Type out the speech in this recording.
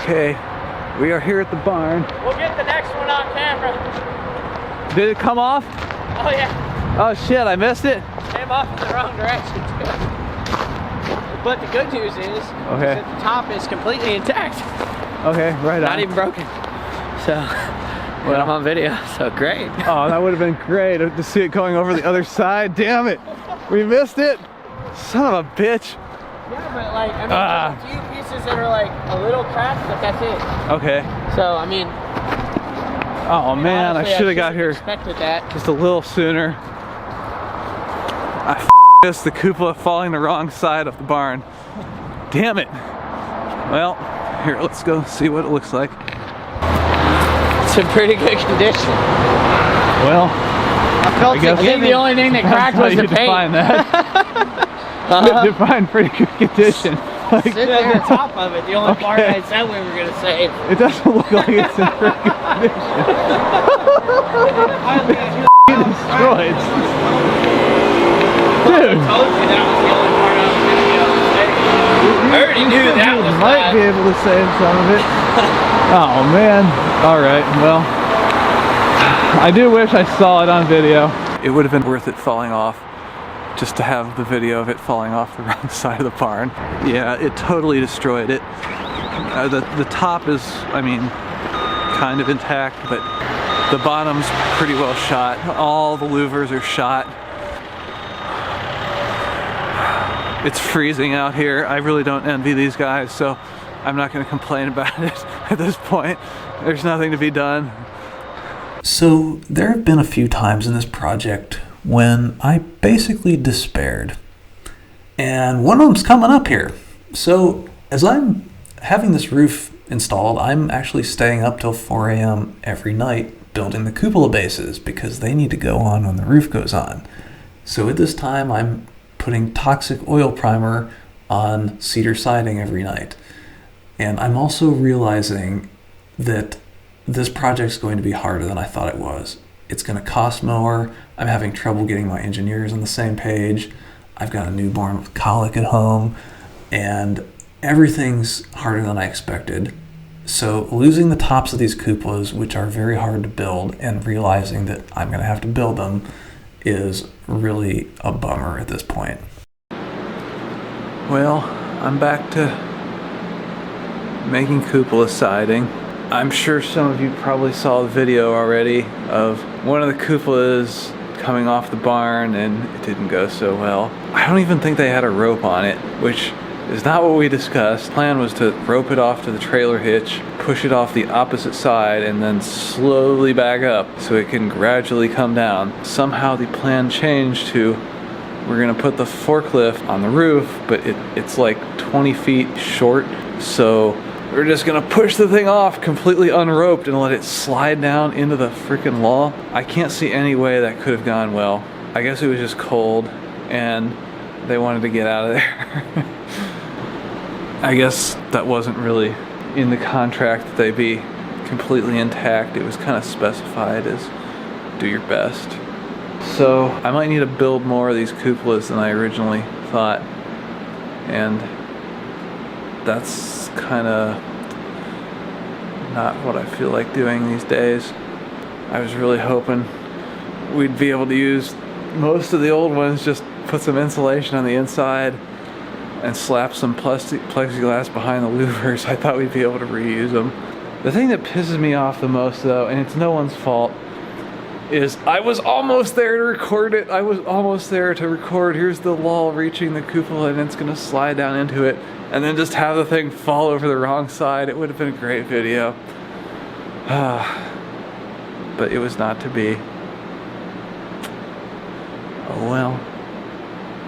Okay, we are here at the barn. We'll get the next one on camera. Did it come off? Oh yeah. Oh shit, I missed it? Came off in the wrong direction too. But the good news is that the top is completely intact. Okay, right on. Not even broken. So, well, I'm on video, so great. Oh, that would have been great to see it going over the other side. Damn it, we missed it. Son of a bitch. Yeah, but like, I mean, there's a few pieces that are like a little cracked, but that's it. Okay. So, I mean. Oh man, honestly, I should have got here expected that. just a little sooner. I missed the cupola falling the wrong side of the barn. Damn it. Well, here, let's go see what it looks like. It's in pretty good condition. Well, I think the only thing that cracked was the paint. Define that. Define pretty good condition. Like, sit there on top of it. The only part I said we were gonna save. It doesn't look like it's in pretty good condition. It's destroyed. Dude. I told you that was the only part I was gonna be able to save. I already knew that was might be able to save some of it. Oh man. Alright, well. I do wish I saw it on video. It would have been worth it falling off just to have the video of it falling off the wrong side of the barn. Yeah, it totally destroyed it. The top is, I mean, kind of intact, but the bottom's pretty well shot. All the louvers are shot. It's freezing out here. I really don't envy these guys, so I'm not going to complain about it at this point. There's nothing to be done. So there have been a few times in this project when I basically despaired. And one of them's coming up here. So as I'm having this roof installed, I'm actually staying up till 4 a.m. every night building the cupola bases because they need to go on when the roof goes on. So at this time, I'm putting toxic oil primer on cedar siding every night. And I'm also realizing that this project's going to be harder than I thought it was. It's going to cost more. I'm having trouble getting my engineers on the same page. I've got a newborn with colic at home, and everything's harder than I expected. So losing the tops of these cupolas, which are very hard to build, and realizing that I'm going to have to build them is really a bummer at this point. Well, I'm back to making cupola siding. I'm sure some of you probably saw the video already of one of the cupolas coming off the barn and it didn't go so well. I don't even think they had a rope on it, which is not what we discussed. The plan was to rope it off to the trailer hitch, push it off the opposite side, and then slowly back up so it can gradually come down. Somehow the plan changed to we're gonna put the forklift on the roof, but it's like 20 feet short, so we're just gonna push the thing off completely unroped and let it slide down into the freaking wall. I can't see any way that could have gone well. I guess it was just cold and they wanted to get out of there. I guess that wasn't really in the contract that they be completely intact. It was kind of specified as do your best. So I might need to build more of these cupolas than I originally thought. And that's kind of not what I feel like doing these days. I was really hoping we'd be able to use most of the old ones, just put some insulation on the inside and slap some plexiglass behind the louvers. I thought we'd be able to reuse them. The thing that pisses me off the most though, and it's no one's fault, is I was almost there to record it. I was almost there to record, here's the wall reaching the cupola and it's gonna slide down into it, and then just have the thing fall over the wrong side. It would have been a great video. But it was not to be. Oh well.